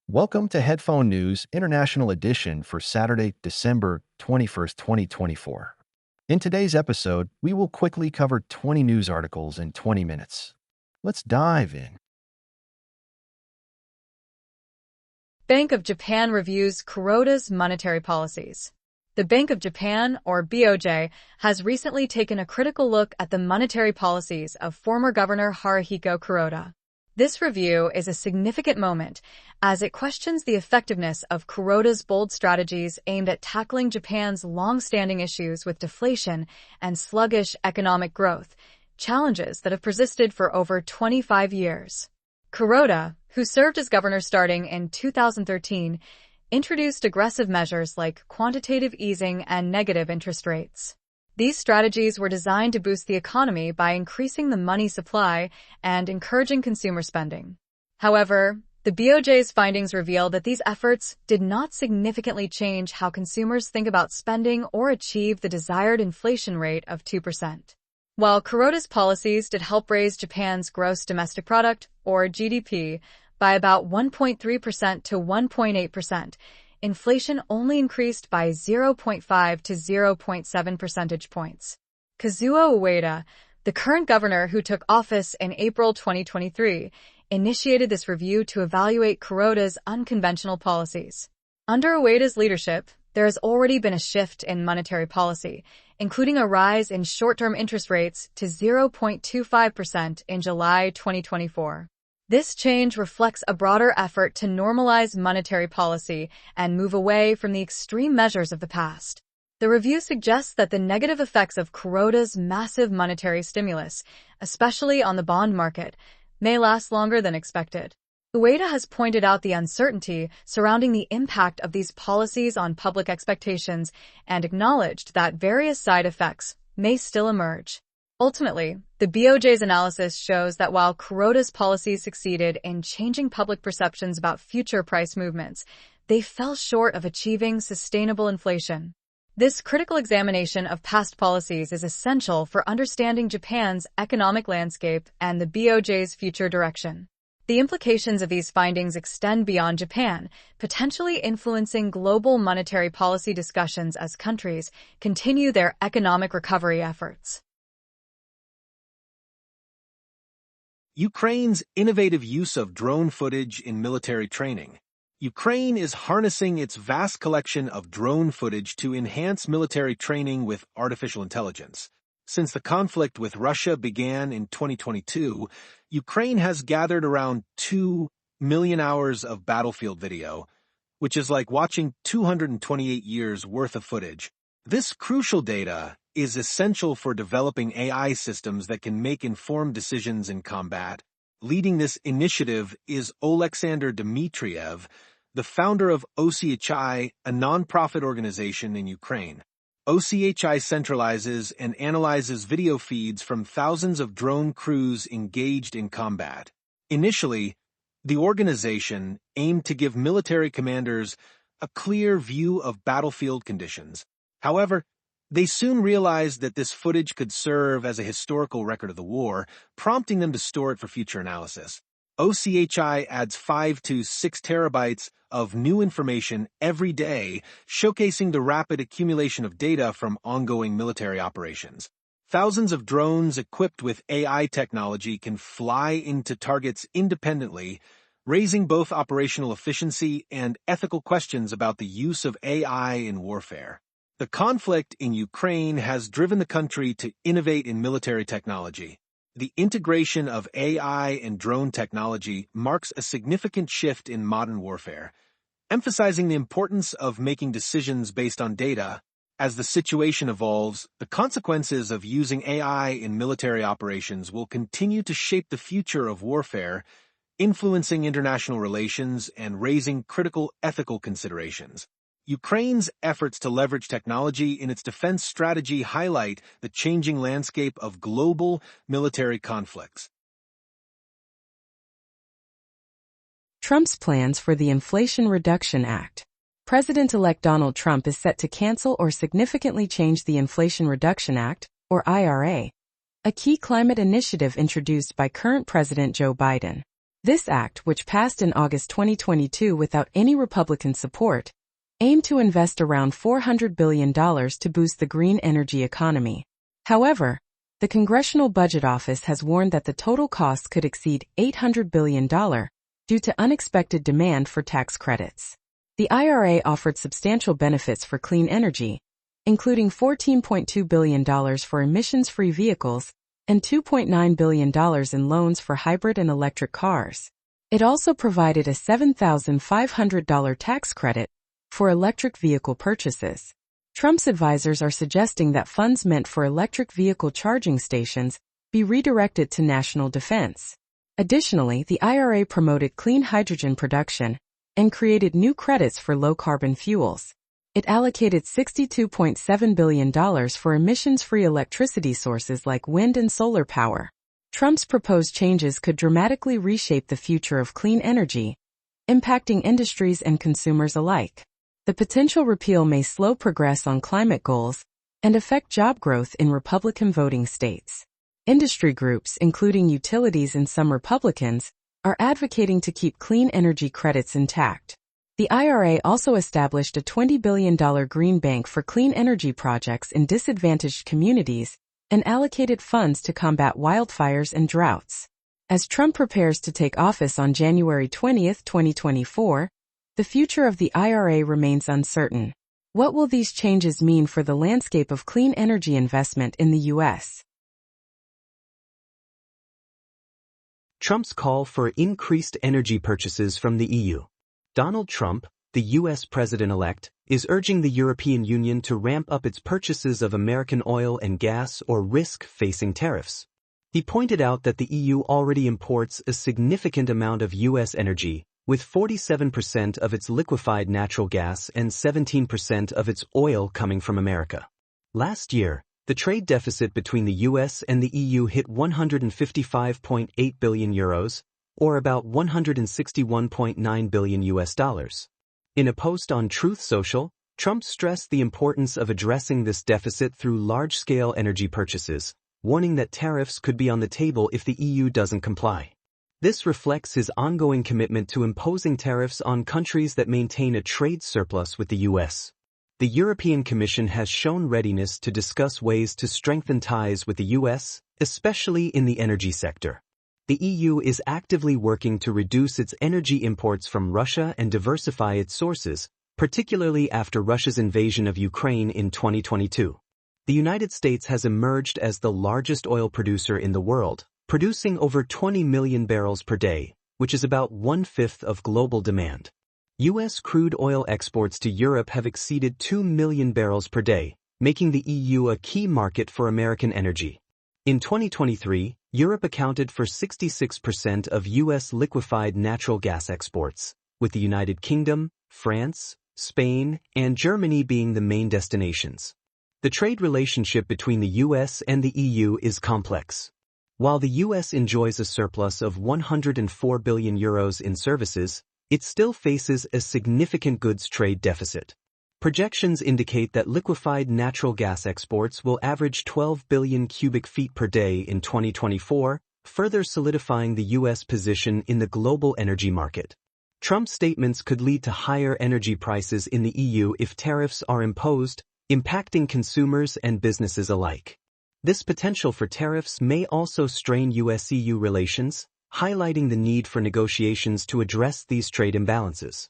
Welcome to Headphone News International Edition for Saturday, December 21st, 2024. In today's episode, we will quickly cover 20 news articles in 20 minutes. Let's dive in. Bank of Japan reviews Kuroda's monetary policies. The Bank of Japan, or BOJ, has recently taken a critical look at the monetary policies of former Governor Haruhiko Kuroda. This review is a significant moment as it questions the effectiveness of Kuroda's bold strategies aimed at tackling Japan's long-standing issues with deflation and sluggish economic growth, challenges that have persisted for over 25 years. Kuroda, who served as governor starting in 2013, introduced aggressive measures like quantitative easing and negative interest rates. These strategies were designed to boost the economy by increasing the money supply and encouraging consumer spending. However, the BOJ's findings reveal that these efforts did not significantly change how consumers think about spending or achieve the desired inflation rate of 2%. While Kuroda's policies did help raise Japan's gross domestic product, or GDP, by about 1.3% to 1.8%, inflation only increased by 0.5 to 0.7 percentage points. Kazuo Ueda, the current governor who took office in April 2023, initiated this review to evaluate Kuroda's unconventional policies. Under Ueda's leadership, there has already been a shift in monetary policy, including a rise in short-term interest rates to 0.25% in July 2024. This change reflects a broader effort to normalize monetary policy and move away from the extreme measures of the past. The review suggests that the negative effects of Kuroda's massive monetary stimulus, especially on the bond market, may last longer than expected. Ueda has pointed out the uncertainty surrounding the impact of these policies on public expectations and acknowledged that various side effects may still emerge. Ultimately, the BOJ's analysis shows that while Kuroda's policies succeeded in changing public perceptions about future price movements, they fell short of achieving sustainable inflation. This critical examination of past policies is essential for understanding Japan's economic landscape and the BOJ's future direction. The implications of these findings extend beyond Japan, potentially influencing global monetary policy discussions as countries continue their economic recovery efforts. Ukraine's innovative use of drone footage in military training. Ukraine is harnessing its vast collection of drone footage to enhance military training with artificial intelligence. Since the conflict with Russia began in 2022, Ukraine has gathered around 2 million hours of battlefield video, which is like watching 228 years worth of footage. This crucial data is essential for developing AI systems that can make informed decisions in combat. Leading this initiative is Oleksandr Dmitriev, the founder of OCHI, a non-profit organization in Ukraine. OCHI centralizes and analyzes video feeds from thousands of drone crews engaged in combat. Initially, the organization aimed to give military commanders a clear view of battlefield conditions. However, they soon realized that this footage could serve as a historical record of the war, prompting them to store it for future analysis. OCHI adds 5 to 6 terabytes of new information every day, showcasing the rapid accumulation of data from ongoing military operations. Thousands of drones equipped with AI technology can fly into targets independently, raising both operational efficiency and ethical questions about the use of AI in warfare. The conflict in Ukraine has driven the country to innovate in military technology. The integration of AI and drone technology marks a significant shift in modern warfare, emphasizing the importance of making decisions based on data. As the situation evolves, the consequences of using AI in military operations will continue to shape the future of warfare, influencing international relations and raising critical ethical considerations. Ukraine's efforts to leverage technology in its defense strategy highlight the changing landscape of global military conflicts. Trump's plans for the Inflation Reduction Act. President-elect Donald Trump is set to cancel or significantly change the Inflation Reduction Act, or IRA, a key climate initiative introduced by current President Joe Biden. This act, which passed in August 2022 without any Republican support, aimed to invest around $400 billion to boost the green energy economy. However, the Congressional Budget Office has warned that the total costs could exceed $800 billion due to unexpected demand for tax credits. The IRA offered substantial benefits for clean energy, including $14.2 billion for emissions-free vehicles and $2.9 billion in loans for hybrid and electric cars. It also provided a $7,500 tax credit for electric vehicle purchases. Trump's advisors are suggesting that funds meant for electric vehicle charging stations be redirected to national defense. Additionally, the IRA promoted clean hydrogen production and created new credits for low-carbon fuels. It allocated $62.7 billion for emissions-free electricity sources like wind and solar power. Trump's proposed changes could dramatically reshape the future of clean energy, impacting industries and consumers alike. The potential repeal may slow progress on climate goals and affect job growth in Republican voting states. Industry groups, including utilities and some Republicans, are advocating to keep clean energy credits intact. The IRA also established a $20 billion green bank for clean energy projects in disadvantaged communities and allocated funds to combat wildfires and droughts. As Trump prepares to take office on January 20, 2024, the future of the IRA remains uncertain. What will these changes mean for the landscape of clean energy investment in the U.S.? Trump's call for increased energy purchases from the EU. Donald Trump, the U.S. president-elect, is urging the European Union to ramp up its purchases of American oil and gas or risk facing tariffs. He pointed out that the EU already imports a significant amount of U.S. energy, with 47% of its liquefied natural gas and 17% of its oil coming from America. Last year, the trade deficit between the U.S. and the EU hit €155.8 billion, or about $161.9 billion US. In a post on Truth Social, Trump stressed the importance of addressing this deficit through large-scale energy purchases, warning that tariffs could be on the table if the EU doesn't comply. This reflects his ongoing commitment to imposing tariffs on countries that maintain a trade surplus with the U.S. The European Commission has shown readiness to discuss ways to strengthen ties with the U.S., especially in the energy sector. The EU is actively working to reduce its energy imports from Russia and diversify its sources, particularly after Russia's invasion of Ukraine in 2022. The United States has emerged as the largest oil producer in the world, producing over 20 million barrels per day, which is about 1/5 of global demand. U.S. crude oil exports to Europe have exceeded 2 million barrels per day, making the EU a key market for American energy. In 2023, Europe accounted for 66% of U.S. liquefied natural gas exports, with the United Kingdom, France, Spain, and Germany being the main destinations. The trade relationship between the U.S. and the EU is complex. While the U.S. enjoys a surplus of €104 billion in services, it still faces a significant goods trade deficit. Projections indicate that liquefied natural gas exports will average 12 billion cubic feet per day in 2024, further solidifying the U.S. position in the global energy market. Trump's statements could lead to higher energy prices in the EU if tariffs are imposed, impacting consumers and businesses alike. This potential for tariffs may also strain U.S.-EU relations, highlighting the need for negotiations to address these trade imbalances.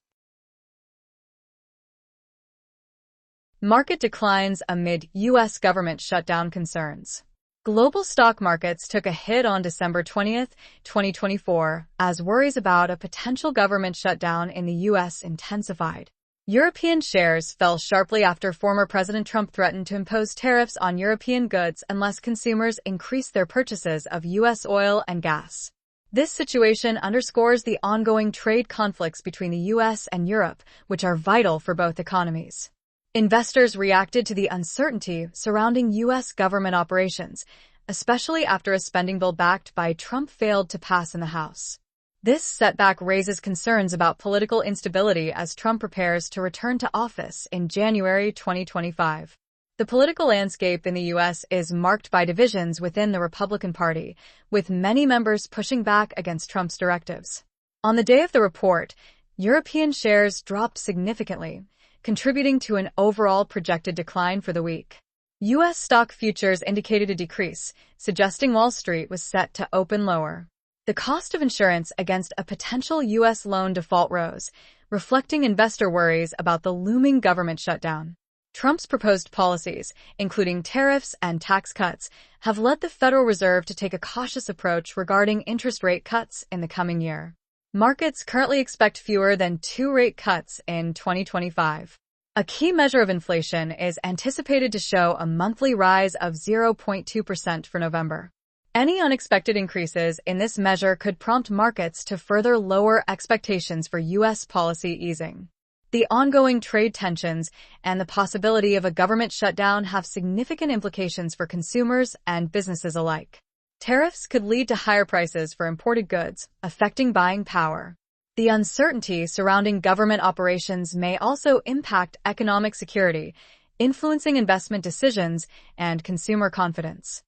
Market declines amid U.S. government shutdown concerns. Global stock markets took a hit on December 20, 2024, as worries about a potential government shutdown in the U.S. intensified. European shares fell sharply after former President Trump threatened to impose tariffs on European goods unless consumers increase their purchases of U.S. oil and gas. This situation underscores the ongoing trade conflicts between the U.S. and Europe, which are vital for both economies. Investors reacted to the uncertainty surrounding U.S. government operations, especially after a spending bill backed by Trump failed to pass in the House. This setback raises concerns about political instability as Trump prepares to return to office in January 2025. The political landscape in the U.S. is marked by divisions within the Republican Party, with many members pushing back against Trump's directives. On the day of the report, European shares dropped significantly, contributing to an overall projected decline for the week. U.S. stock futures indicated a decrease, suggesting Wall Street was set to open lower. The cost of insurance against a potential U.S. loan default rose, reflecting investor worries about the looming government shutdown. Trump's proposed policies, including tariffs and tax cuts, have led the Federal Reserve to take a cautious approach regarding interest rate cuts in the coming year. Markets currently expect fewer than 2 rate cuts in 2025. A key measure of inflation is anticipated to show a monthly rise of 0.2% for November. Any unexpected increases in this measure could prompt markets to further lower expectations for U.S. policy easing. The ongoing trade tensions and the possibility of a government shutdown have significant implications for consumers and businesses alike. Tariffs could lead to higher prices for imported goods, affecting buying power. The uncertainty surrounding government operations may also impact economic security, influencing investment decisions and consumer confidence.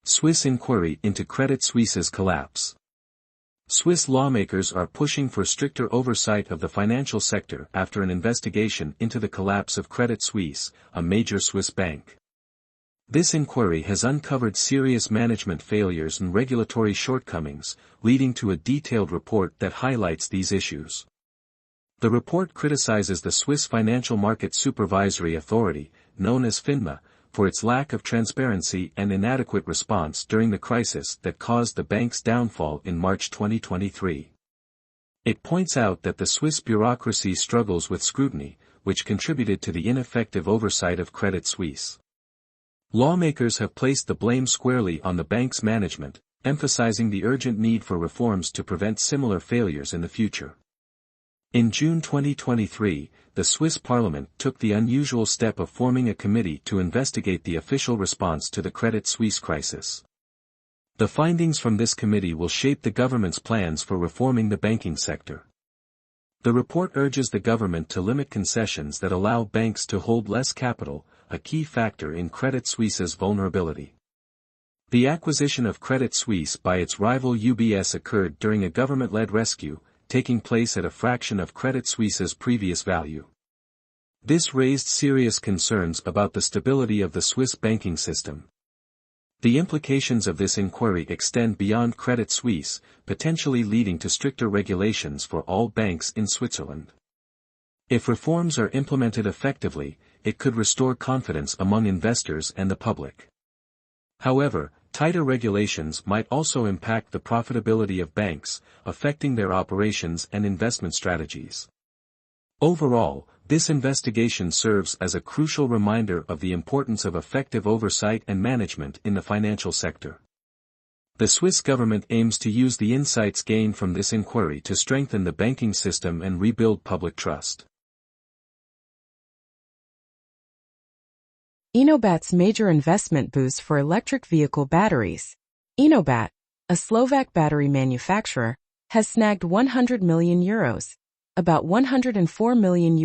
Swiss inquiry into Credit Suisse's collapse. Swiss lawmakers are pushing for stricter oversight of the financial sector after an investigation into the collapse of Credit Suisse, a major Swiss bank. This inquiry has uncovered serious management failures and regulatory shortcomings, leading to a detailed report that highlights these issues. The report criticizes the Swiss Financial Market Supervisory Authority, known as FINMA, for its lack of transparency and inadequate response during the crisis that caused the bank's downfall in March 2023. It points out that the Swiss bureaucracy struggles with scrutiny, which contributed to the ineffective oversight of Credit Suisse. Lawmakers have placed the blame squarely on the bank's management, emphasizing the urgent need for reforms to prevent similar failures in the future. In June 2023, the Swiss parliament took the unusual step of forming a committee to investigate the official response to the Credit Suisse crisis. The findings from this committee will shape the government's plans for reforming the banking sector. The report urges the government to limit concessions that allow banks to hold less capital, a key factor in Credit Suisse's vulnerability. The acquisition of Credit Suisse by its rival UBS occurred during a government-led rescue, taking place at a fraction of Credit Suisse's previous value. This raised serious concerns about the stability of the Swiss banking system. The implications of this inquiry extend beyond Credit Suisse, potentially leading to stricter regulations for all banks in Switzerland. If reforms are implemented effectively, it could restore confidence among investors and the public. However, tighter regulations might also impact the profitability of banks, affecting their operations and investment strategies. Overall, this investigation serves as a crucial reminder of the importance of effective oversight and management in the financial sector. The Swiss government aims to use the insights gained from this inquiry to strengthen the banking system and rebuild public trust. InoBat's major investment boost for electric vehicle batteries. InoBat, a Slovak battery manufacturer, has snagged 100 million euros, about $104 million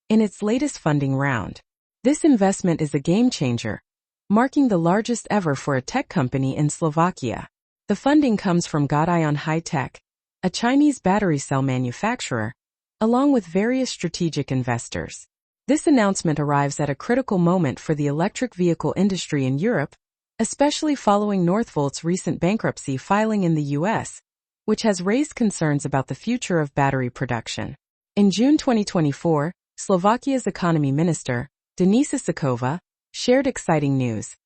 in its latest funding round. This investment is a game-changer, marking the largest ever for a tech company in Slovakia. The funding comes from Guatemalan High Tech, a Chinese battery cell manufacturer, along with various strategic investors. This announcement arrives at a critical moment for the electric vehicle industry in Europe, especially following Northvolt's recent bankruptcy filing in the US, which has raised concerns about the future of battery production. In June 2024, Slovakia's economy minister, Denisa Sakova, shared exciting news.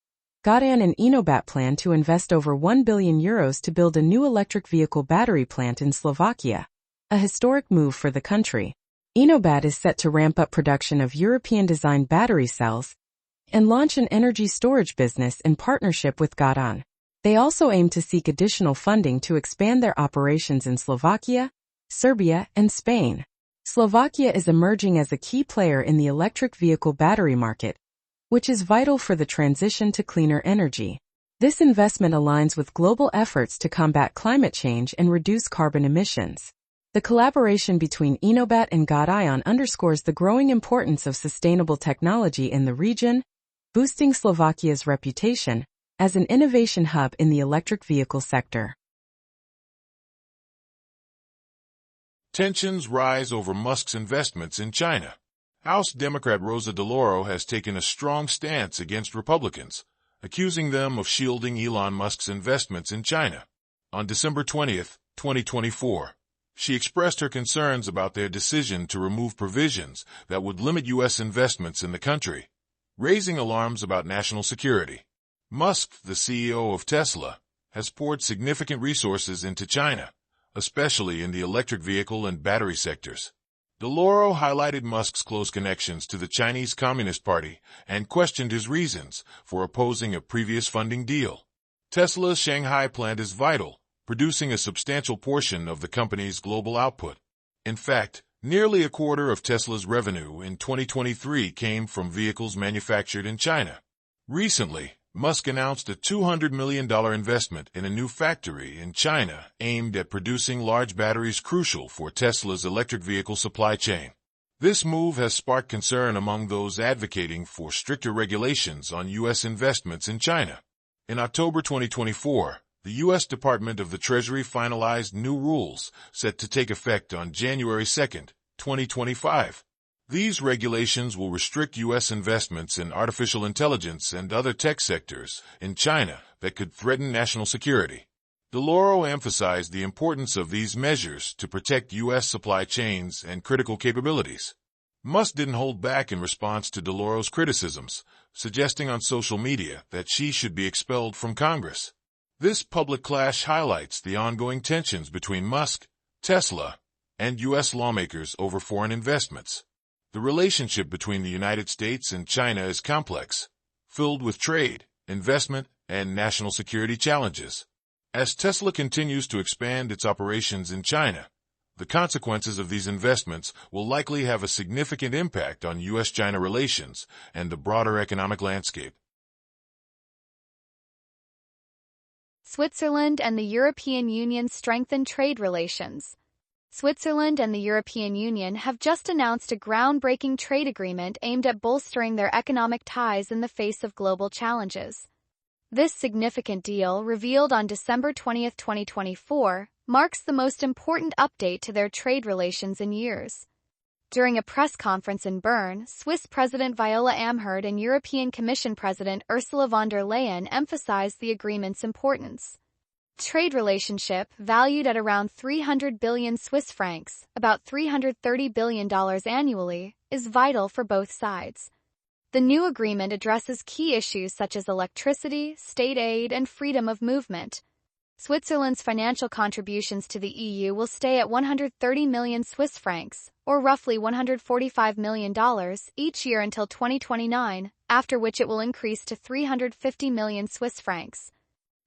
Guatemalan and InoBat plan to invest over 1 billion euros to build a new electric vehicle battery plant in Slovakia, a historic move for the country. InoBat is set to ramp up production of European-designed battery cells and launch an energy storage business in partnership with Guatemalan. They also aim to seek additional funding to expand their operations in Slovakia, Serbia, and Spain. Slovakia is emerging as a key player in the electric vehicle battery market, which is vital for the transition to cleaner energy. This investment aligns with global efforts to combat climate change and reduce carbon emissions. The collaboration between InoBat and Guatemalan underscores the growing importance of sustainable technology in the region, boosting Slovakia's reputation as an innovation hub in the electric vehicle sector. Tensions rise over Musk's investments in China. House Democrat Rosa DeLauro has taken a strong stance against Republicans, accusing them of shielding Elon Musk's investments in China. On December 20, 2024, she expressed her concerns about their decision to remove provisions that would limit U.S. investments in the country, raising alarms about national security. Musk, the CEO of Tesla, has poured significant resources into China, especially in the electric vehicle and battery sectors. DeLauro highlighted Musk's close connections to the Chinese Communist Party and questioned his reasons for opposing a previous funding deal. Tesla's Shanghai plant is vital, producing a substantial portion of the company's global output. In fact, nearly a quarter of Tesla's revenue in 2023 came from vehicles manufactured in China. Recently, Musk announced a $200 million investment in a new factory in China aimed at producing large batteries crucial for Tesla's electric vehicle supply chain. This move has sparked concern among those advocating for stricter regulations on U.S. investments in China. In October 2024, the U.S. Department of the Treasury finalized new rules set to take effect on January 2, 2025. These regulations will restrict U.S. investments in artificial intelligence and other tech sectors in China that could threaten national security. DeLauro emphasized the importance of these measures to protect U.S. supply chains and critical capabilities. Musk didn't hold back in response to DeLauro's criticisms, suggesting on social media that she should be expelled from Congress. This public clash highlights the ongoing tensions between Musk, Tesla, and U.S. lawmakers over foreign investments. The relationship between the United States and China is complex, filled with trade, investment, and national security challenges. As Tesla continues to expand its operations in China, the consequences of these investments will likely have a significant impact on U.S.-China relations and the broader economic landscape. Switzerland and the European Union strengthen trade relations. Switzerland and the European Union have just announced a groundbreaking trade agreement aimed at bolstering their economic ties in the face of global challenges. This significant deal, revealed on December 20, 2024, marks the most important update to their trade relations in years. During a press conference in Bern, Swiss President Viola Amherd and European Commission President Ursula von der Leyen emphasized the agreement's importance. Trade relationship, valued at around 300 billion Swiss francs, about $330 billion annually, is vital for both sides. The new agreement addresses key issues such as electricity, state aid, and freedom of movement. Switzerland's financial contributions to the EU will stay at 130 million Swiss francs, or roughly $145 million, each year until 2029, after which it will increase to 350 million Swiss francs.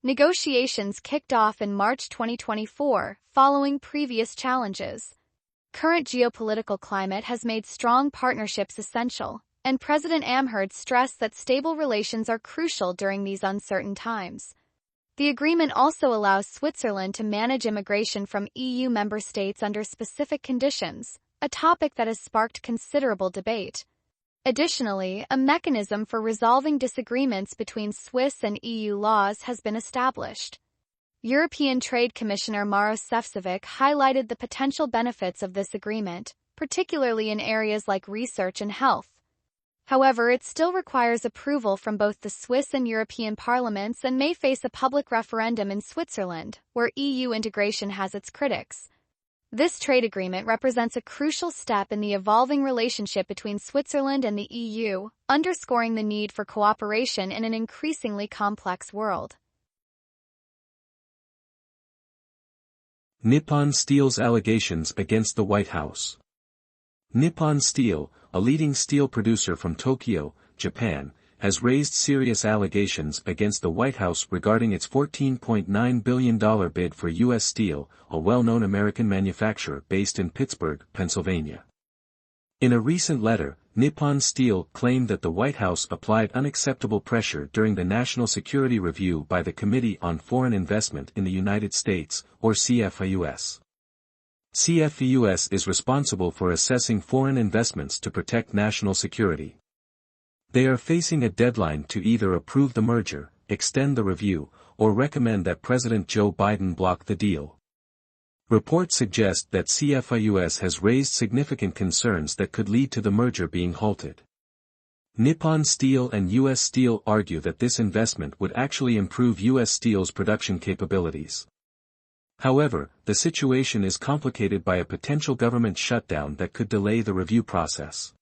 Negotiations kicked off in March 2024, following previous challenges. Current geopolitical climate has made strong partnerships essential, and President Amherd stressed that stable relations are crucial during these uncertain times. The agreement also allows Switzerland to manage immigration from EU member states under specific conditions, a topic that has sparked considerable debate. Additionally, a mechanism for resolving disagreements between Swiss and EU laws has been established. European Trade Commissioner Maros Šefčovič highlighted the potential benefits of this agreement, particularly in areas like research and health. However, it still requires approval from both the Swiss and European parliaments and may face a public referendum in Switzerland, where EU integration has its critics. This trade agreement represents a crucial step in the evolving relationship between Switzerland and the EU, underscoring the need for cooperation in an increasingly complex world. Nippon Steel's allegations against the White House. Nippon Steel, a leading steel producer from Tokyo, Japan, has raised serious allegations against the White House regarding its $14.9 billion bid for U.S. Steel, a well-known American manufacturer based in Pittsburgh, Pennsylvania. In a recent letter, Nippon Steel claimed that the White House applied unacceptable pressure during the National Security Review by the Committee on Foreign Investment in the United States, or CFPB. CFPB is responsible for assessing foreign investments to protect national security. They are facing a deadline to either approve the merger, extend the review, or recommend that President Joe Biden block the deal. Reports suggest that CFIUS has raised significant concerns that could lead to the merger being halted. Nippon Steel and U.S. Steel argue that this investment would actually improve U.S. Steel's production capabilities. However, the situation is complicated by a potential government shutdown that could delay the review process.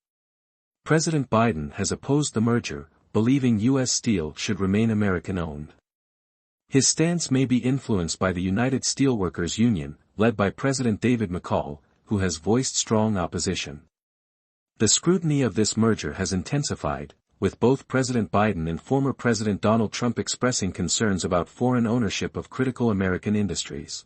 President Biden has opposed the merger, believing U.S. Steel should remain American-owned. His stance may be influenced by the United Steelworkers Union, led by President David McCall, who has voiced strong opposition. The scrutiny of this merger has intensified, with both President Biden and former President Donald Trump expressing concerns about foreign ownership of critical American industries.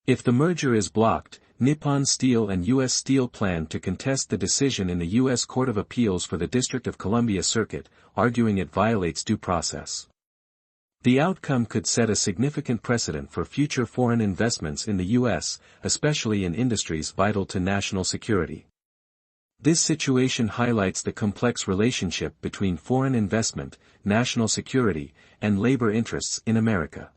If the merger is blocked, Nippon Steel and U.S. Steel plan to contest the decision in the U.S. Court of Appeals for the District of Columbia Circuit, arguing it violates due process. The outcome could set a significant precedent for future foreign investments in the U.S., especially in industries vital to national security. This situation highlights the complex relationship between foreign investment, national security, and labor interests in America.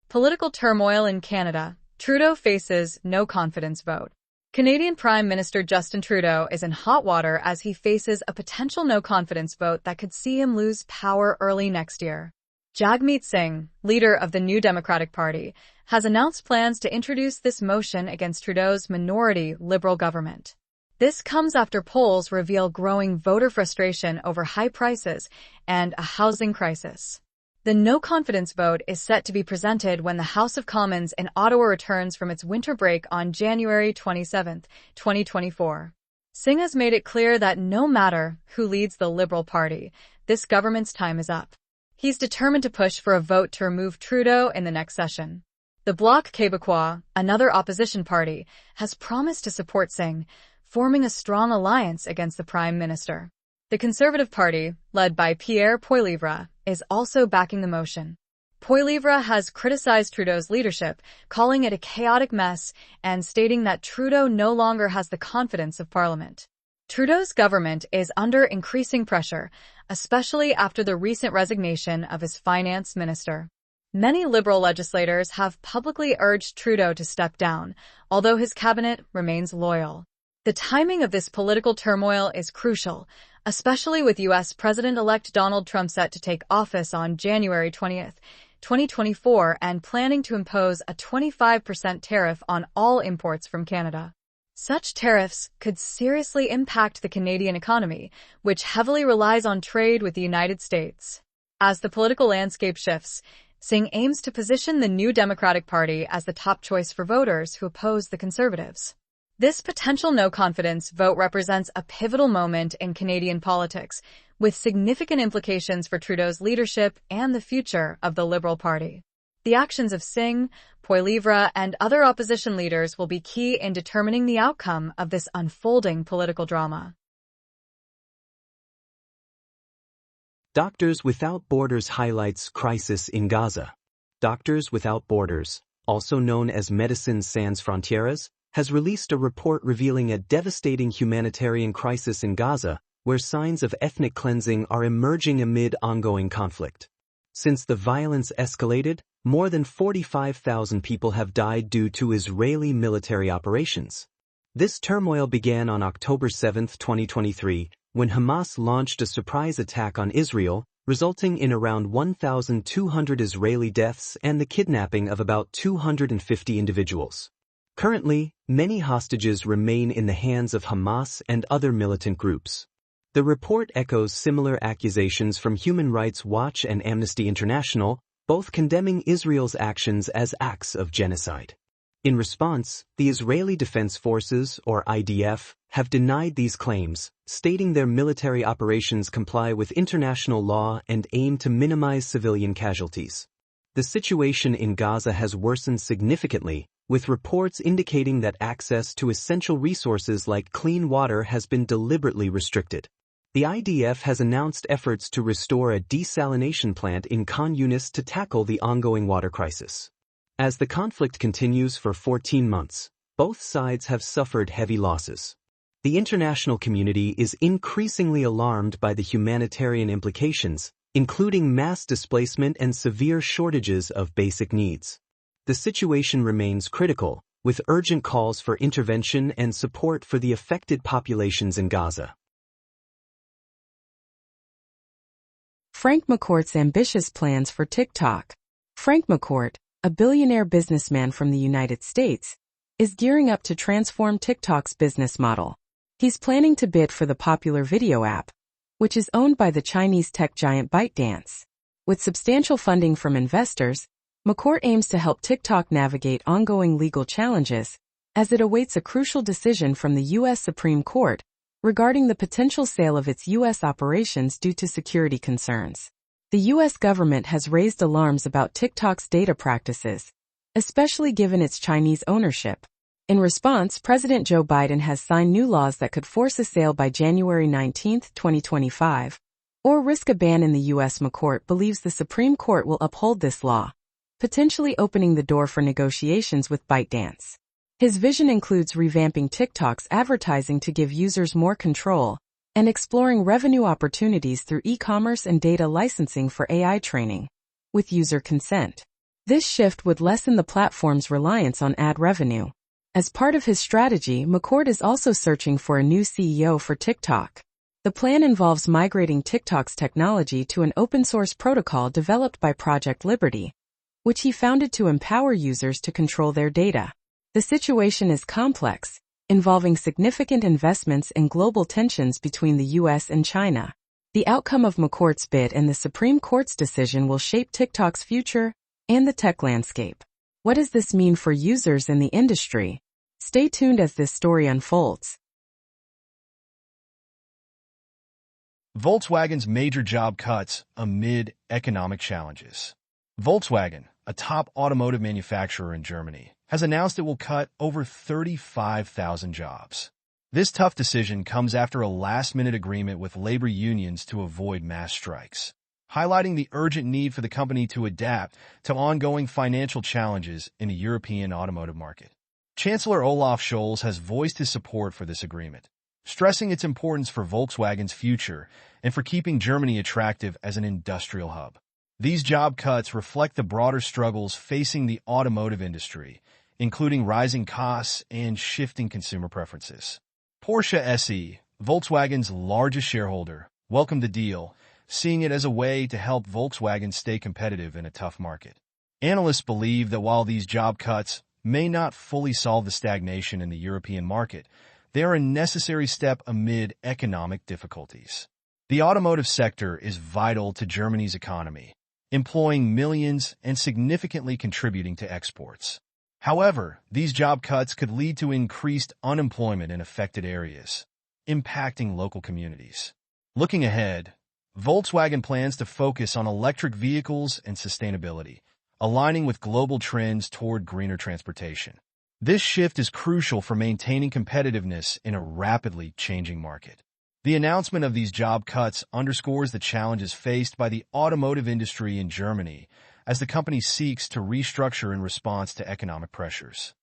Political turmoil in Canada. Trudeau faces no confidence vote. Canadian Prime Minister Justin Trudeau is in hot water as he faces a potential no-confidence vote that could see him lose power early next year. Jagmeet Singh, leader of the New Democratic Party, has announced plans to introduce this motion against Trudeau's minority Liberal government. This comes after polls reveal growing voter frustration over high prices and a housing crisis. The no-confidence vote is set to be presented when the House of Commons in Ottawa returns from its winter break on January 27, 2024. Singh has made it clear that no matter who leads the Liberal Party, this government's time is up. He's determined to push for a vote to remove Trudeau in the next session. The Bloc Québécois, another opposition party, has promised to support Singh, forming a strong alliance against the Prime Minister. The Conservative Party, led by Pierre Poilievre, is also backing the motion. Poilievre has criticized Trudeau's leadership, calling it a chaotic mess and stating that Trudeau no longer has the confidence of Parliament. Trudeau's government is under increasing pressure, especially after the recent resignation of his finance minister. Many Liberal legislators have publicly urged Trudeau to step down, although his cabinet remains loyal. The timing of this political turmoil is crucial, especially with U.S. President-elect Donald Trump set to take office on January 20, 2024 and planning to impose a 25% tariff on all imports from Canada. Such tariffs could seriously impact the Canadian economy, which heavily relies on trade with the United States. As the political landscape shifts, Singh aims to position the New Democratic Party as the top choice for voters who oppose the Conservatives. This potential no-confidence vote represents a pivotal moment in Canadian politics, with significant implications for Trudeau's leadership and the future of the Liberal Party. The actions of Singh, Poilievre, and other opposition leaders will be key in determining the outcome of this unfolding political drama. Doctors Without Borders highlights crisis in Gaza. Doctors Without Borders, also known as Médecins Sans Frontières, has released a report revealing a devastating humanitarian crisis in Gaza, where signs of ethnic cleansing are emerging amid ongoing conflict. Since the violence escalated, more than 45,000 people have died due to Israeli military operations. This turmoil began on October 7, 2023, when Hamas launched a surprise attack on Israel, resulting in around 1,200 Israeli deaths and the kidnapping of about 250 individuals. Currently, many hostages remain in the hands of Hamas and other militant groups. The report echoes similar accusations from Human Rights Watch and Amnesty International, both condemning Israel's actions as acts of genocide. In response, the Israeli Defense Forces, or IDF, have denied these claims, stating their military operations comply with international law and aim to minimize civilian casualties. The situation in Gaza has worsened significantly, with reports indicating that access to essential resources like clean water has been deliberately restricted. The IDF has announced efforts to restore a desalination plant in Khan Yunis to tackle the ongoing water crisis. As the conflict continues for 14 months, both sides have suffered heavy losses. the international community is increasingly alarmed by the humanitarian implications, including mass displacement and severe shortages of basic needs. The situation remains critical, with urgent calls for intervention and support for the affected populations in Gaza. Frank McCourt's ambitious plans for TikTok. Frank McCourt, a billionaire businessman from the United States, is gearing up to transform TikTok's business model. He's planning to bid for the popular video app, which is owned by the Chinese tech giant ByteDance. With substantial funding from investors, McCourt aims to help TikTok navigate ongoing legal challenges as it awaits a crucial decision from the U.S. Supreme Court regarding the potential sale of its U.S. operations due to security concerns. The U.S. government has raised alarms about TikTok's data practices, especially given its Chinese ownership. In response, President Joe Biden has signed new laws that could force a sale by January 19, 2025, or risk a ban in the U.S. McCourt believes the Supreme Court will uphold this law, potentially opening the door for negotiations with ByteDance. His vision includes revamping TikTok's advertising to give users more control and exploring revenue opportunities through e-commerce and data licensing for AI training, with user consent. This shift would lessen the platform's reliance on ad revenue. As part of his strategy, McCourt is also searching for a new CEO for TikTok. The plan involves migrating TikTok's technology to an open-source protocol developed by Project Liberty, which he founded to empower users to control their data. The situation is complex, involving significant investments and global tensions between the U.S. and China. The outcome of McCourt's bid and the Supreme Court's decision will shape TikTok's future and the tech landscape. What does this mean for users in the industry? Stay tuned as this story unfolds. Volkswagen's major job cuts amid economic challenges. Volkswagen, a top automotive manufacturer in Germany, has announced it will cut over 35,000 jobs. This tough decision comes after a last-minute agreement with labor unions to avoid mass strikes, highlighting the urgent need for the company to adapt to ongoing financial challenges in the European automotive market. Chancellor Olaf Scholz has voiced his support for this agreement, stressing its importance for Volkswagen's future and for keeping Germany attractive as an industrial hub. These job cuts reflect the broader struggles facing the automotive industry, including rising costs and shifting consumer preferences. Porsche SE, Volkswagen's largest shareholder, welcomed the deal, seeing it as a way to help Volkswagen stay competitive in a tough market. Analysts believe that while these job cuts may not fully solve the stagnation in the European market, they are a necessary step amid economic difficulties. The automotive sector is vital to Germany's economy, employing millions and significantly contributing to exports. However, these job cuts could lead to increased unemployment in affected areas, impacting local communities. Looking ahead, Volkswagen plans to focus on electric vehicles and sustainability, aligning with global trends toward greener transportation. This shift is crucial for maintaining competitiveness in a rapidly changing market. The announcement of these job cuts underscores the challenges faced by the automotive industry in Germany as the company seeks to restructure in response to economic pressures.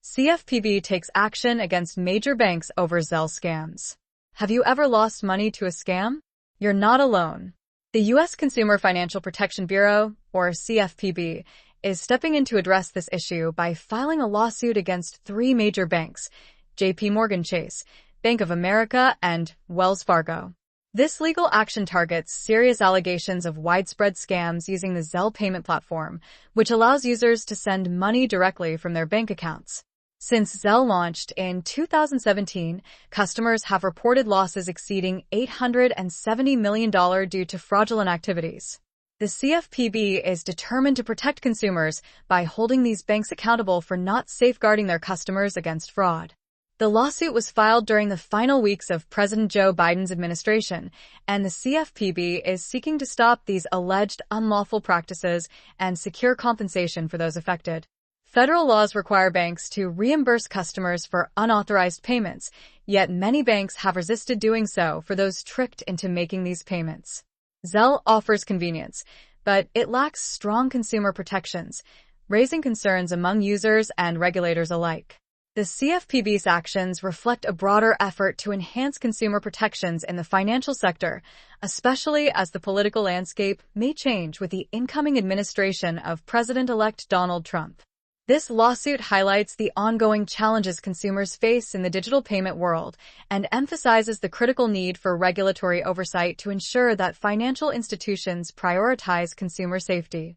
CFPB takes action against major banks over Zelle scams. Have you ever lost money to a scam? You're not alone. The U.S. Consumer Financial Protection Bureau, or CFPB, is stepping in to address this issue by filing a lawsuit against three major banks, J.P. Morgan Chase, Bank of America, and Wells Fargo. This legal action targets serious allegations of widespread scams using the Zelle payment platform, which allows users to send money directly from their bank accounts. Since Zelle launched in 2017, customers have reported losses exceeding $870 million due to fraudulent activities. The CFPB is determined to protect consumers by holding these banks accountable for not safeguarding their customers against fraud. The lawsuit was filed during the final weeks of President Joe Biden's administration, and the CFPB is seeking to stop these alleged unlawful practices and secure compensation for those affected. Federal laws require banks to reimburse customers for unauthorized payments, yet many banks have resisted doing so for those tricked into making these payments. Zelle offers convenience, but it lacks strong consumer protections, raising concerns among users and regulators alike. The CFPB's actions reflect a broader effort to enhance consumer protections in the financial sector, especially as the political landscape may change with the incoming administration of President-elect Donald Trump. This lawsuit highlights the ongoing challenges consumers face in the digital payment world and emphasizes the critical need for regulatory oversight to ensure that financial institutions prioritize consumer safety.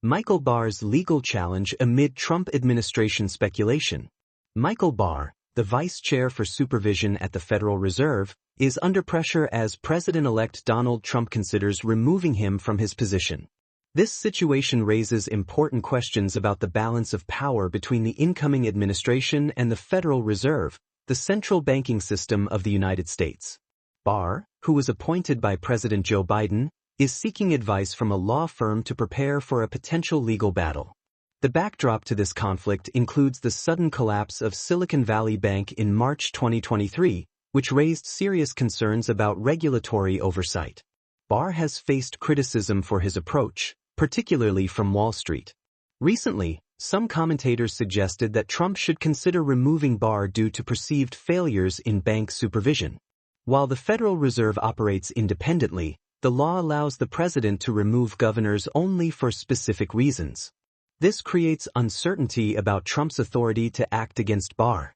Michael Barr's legal challenge amid Trump administration speculation. Michael Barr, the vice chair for supervision at the Federal Reserve, is under pressure as President-elect Donald Trump considers removing him from his position. This situation raises important questions about the balance of power between the incoming administration and the Federal Reserve, the central banking system of the United States. Barr, who was appointed by President Joe Biden, is seeking advice from a law firm to prepare for a potential legal battle. The backdrop to this conflict includes the sudden collapse of Silicon Valley Bank in March 2023, which raised serious concerns about regulatory oversight. Barr has faced criticism for his approach, particularly from Wall Street. Recently, some commentators suggested that Trump should consider removing Barr due to perceived failures in bank supervision. While the Federal Reserve operates independently, the law allows the president to remove governors only for specific reasons. This creates uncertainty about Trump's authority to act against Barr.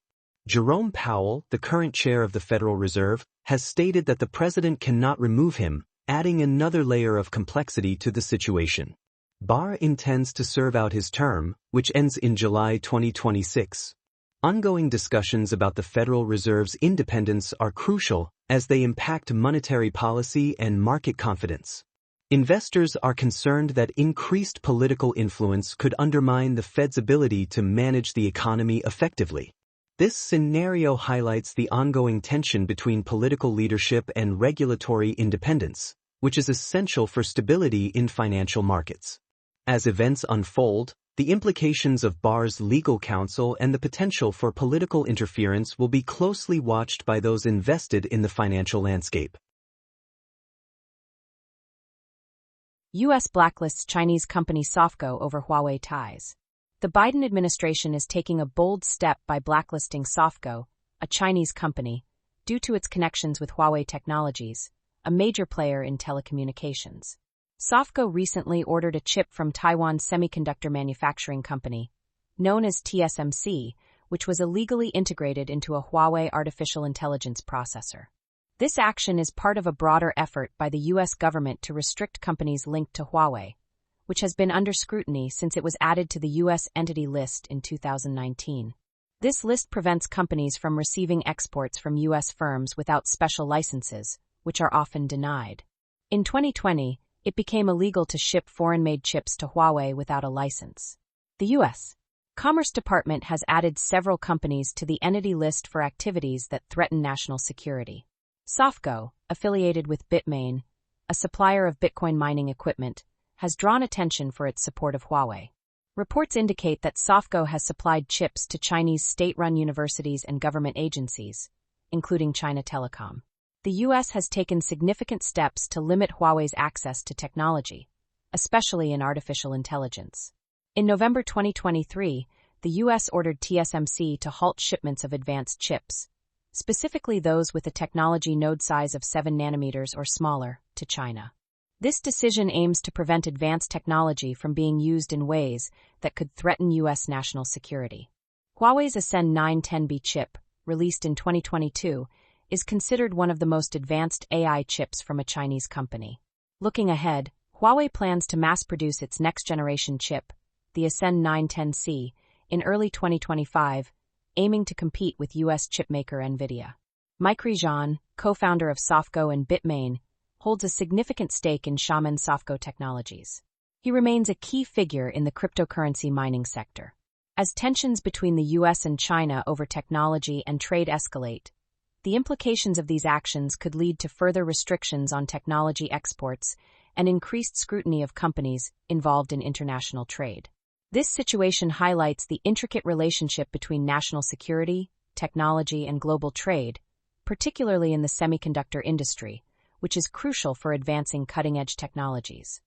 Jerome Powell, the current chair of the Federal Reserve, has stated that the president cannot remove him, adding another layer of complexity to the situation. Barr intends to serve out his term, which ends in July 2026. Ongoing discussions about the Federal Reserve's independence are crucial as they impact monetary policy and market confidence. Investors are concerned that increased political influence could undermine the Fed's ability to manage the economy effectively. This scenario highlights the ongoing tension between political leadership and regulatory independence, which is essential for stability in financial markets. As events unfold, the implications of Barr's legal counsel and the potential for political interference will be closely watched by those invested in the financial landscape. U.S. blacklists Chinese company Sophgo over Huawei ties. The Biden administration is taking a bold step by blacklisting Sophgo, a Chinese company, due to its connections with Huawei Technologies, a major player in telecommunications. Sophgo recently ordered a chip from Taiwan's semiconductor manufacturing company, known as TSMC, which was illegally integrated into a Huawei artificial intelligence processor. This action is part of a broader effort by the U.S. government to restrict companies linked to Huawei, which has been under scrutiny since it was added to the U.S. Entity List in 2019. This list prevents companies from receiving exports from U.S. firms without special licenses, which are often denied. In 2020, it became illegal to ship foreign-made chips to Huawei without a license. The U.S. Commerce Department has added several companies to the Entity List for activities that threaten national security. Sophgo, affiliated with Bitmain, a supplier of Bitcoin mining equipment, has drawn attention for its support of Huawei. Reports indicate that Sophgo has supplied chips to Chinese state-run universities and government agencies, including China Telecom. The U.S. has taken significant steps to limit Huawei's access to technology, especially in artificial intelligence. In November 2023, the U.S. ordered TSMC to halt shipments of advanced chips, specifically those with a technology node size of 7 nanometers or smaller, to China. This decision aims to prevent advanced technology from being used in ways that could threaten U.S. national security. Huawei's Ascend 910B chip, released in 2022, is considered one of the most advanced AI chips from a Chinese company. Looking ahead, Huawei plans to mass-produce its next-generation chip, the Ascend 910C, in early 2025, aiming to compete with U.S. chipmaker NVIDIA. Mike Zhang, co-founder of Sophgo and Bitmain, holds a significant stake in Xiamen Sophgo Technologies. He remains a key figure in the cryptocurrency mining sector. As tensions between the U.S. and China over technology and trade escalate, the implications of these actions could lead to further restrictions on technology exports and increased scrutiny of companies involved in international trade. This situation highlights the intricate relationship between national security, technology, and global trade, particularly in the semiconductor industry, which is crucial for advancing cutting-edge technologies.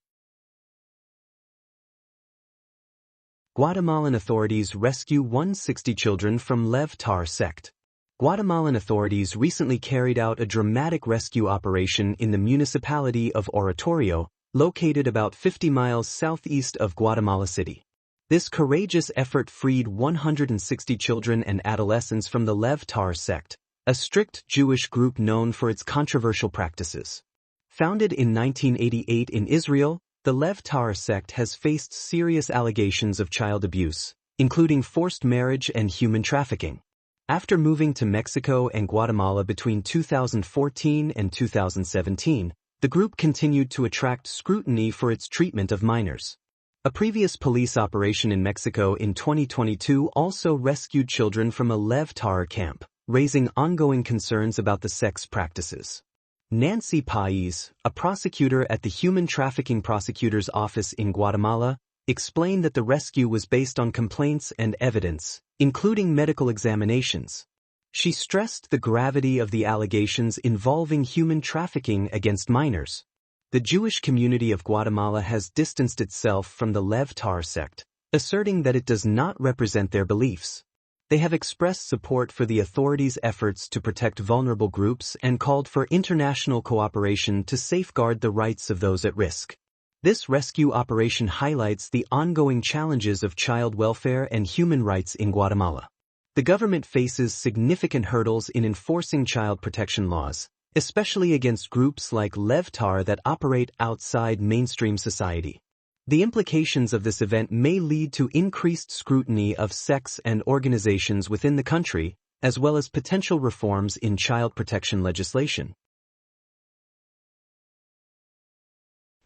Guatemalan authorities rescue 160 children from Tar sect. Guatemalan authorities recently carried out a dramatic rescue operation in the municipality of Oratorio, located about 50 miles southeast of Guatemala City. This courageous effort freed 160 children and adolescents from the Tar sect, a strict Jewish group known for its controversial practices. Founded in 1988 in Israel, the Tar sect has faced serious allegations of child abuse, including forced marriage and human trafficking. After moving to Mexico and Guatemala between 2014 and 2017, the group continued to attract scrutiny for its treatment of minors. A previous police operation in Mexico in 2022 also rescued children from a Tar camp, raising ongoing concerns about the sect's practices. Nancy Pais, a prosecutor at the Human Trafficking Prosecutor's Office in Guatemala, explained that the rescue was based on complaints and evidence, including medical examinations. She stressed the gravity of the allegations involving human trafficking against minors. The Jewish community of Guatemala has distanced itself from the Tar sect, asserting that it does not represent their beliefs. They have expressed support for the authorities' efforts to protect vulnerable groups and called for international cooperation to safeguard the rights of those at risk. This rescue operation highlights the ongoing challenges of child welfare and human rights in Guatemala. The government faces significant hurdles in enforcing child protection laws, especially against groups like Tar that operate outside mainstream society. The implications of this event may lead to increased scrutiny of sects and organizations within the country, as well as potential reforms in child protection legislation.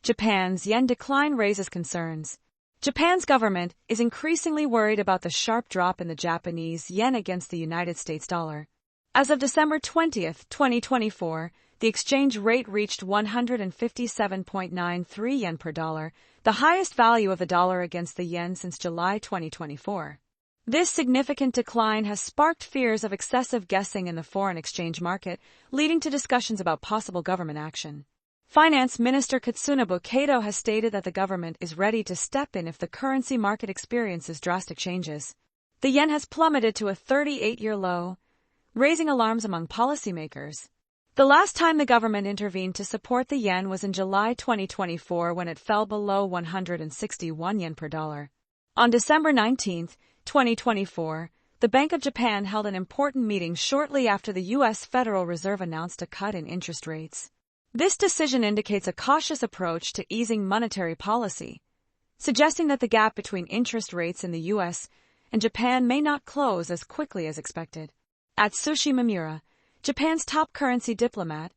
Japan's yen decline raises concerns. Japan's government is increasingly worried about the sharp drop in the Japanese yen against the United States dollar. As of December 20, 2024, the exchange rate reached 157.93 yen per dollar, the highest value of the dollar against the yen since July 2024. This significant decline has sparked fears of excessive guessing in the foreign exchange market, leading to discussions about possible government action. Finance Minister Katsunobu Kato has stated that the government is ready to step in if the currency market experiences drastic changes. The yen has plummeted to a 38-year low, raising alarms among policymakers. The last time the government intervened to support the yen was in July 2024 when it fell below 161 yen per dollar. On December 19, 2024, the Bank of Japan held an important meeting shortly after the U.S. Federal Reserve announced a cut in interest rates. This decision indicates a cautious approach to easing monetary policy, suggesting that the gap between interest rates in the U.S. and Japan may not close as quickly as expected. Atsushi Mamura, Japan's top currency diplomat,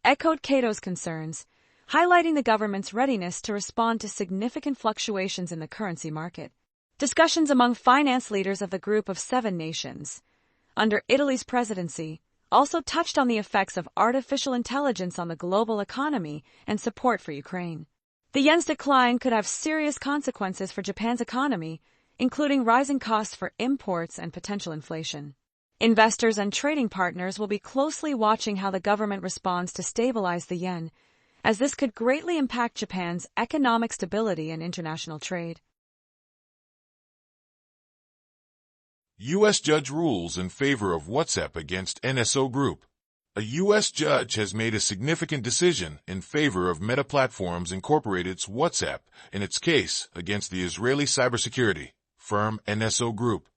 echoed Kato's concerns, highlighting the government's readiness to respond to significant fluctuations in the currency market. Discussions among finance leaders of the Group of 7 nations, under Italy's presidency, also touched on the effects of artificial intelligence on the global economy and support for Ukraine. The yen's decline could have serious consequences for Japan's economy, including rising costs for imports and potential inflation. Investors and trading partners will be closely watching how the government responds to stabilize the yen, as this could greatly impact Japan's economic stability and international trade. U.S. judge rules in favor of WhatsApp against NSO Group. A U.S. judge has made a significant decision in favor of Meta Platforms Incorporated's WhatsApp in its case against the Israeli cybersecurity firm NSO Group.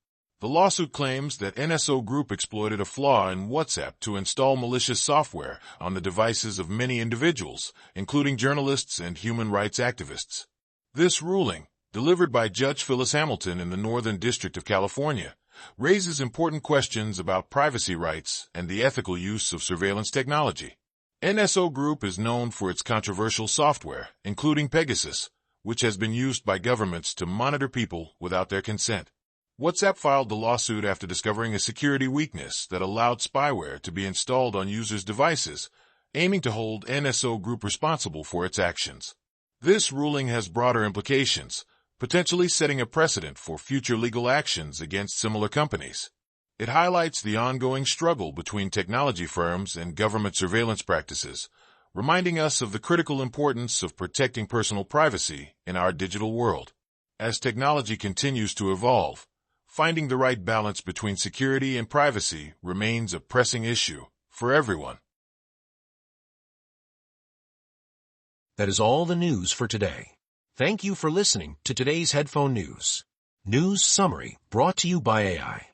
The lawsuit claims that NSO Group exploited a flaw in WhatsApp to install malicious software on the devices of many individuals, including journalists and human rights activists. This ruling, delivered by Judge Phyllis Hamilton in the Northern District of California, raises important questions about privacy rights and the ethical use of surveillance technology. NSO Group is known for its controversial software, including Pegasus, which has been used by governments to monitor people without their consent. WhatsApp filed the lawsuit after discovering a security weakness that allowed spyware to be installed on users' devices, aiming to hold NSO Group responsible for its actions. This ruling has broader implications, potentially setting a precedent for future legal actions against similar companies. It highlights the ongoing struggle between technology firms and government surveillance practices, reminding us of the critical importance of protecting personal privacy in our digital world. As technology continues to evolve, finding the right balance between security and privacy remains a pressing issue for everyone. That is all the news for today. Thank you for listening to today's Headphone News. News Summary brought to you by AI.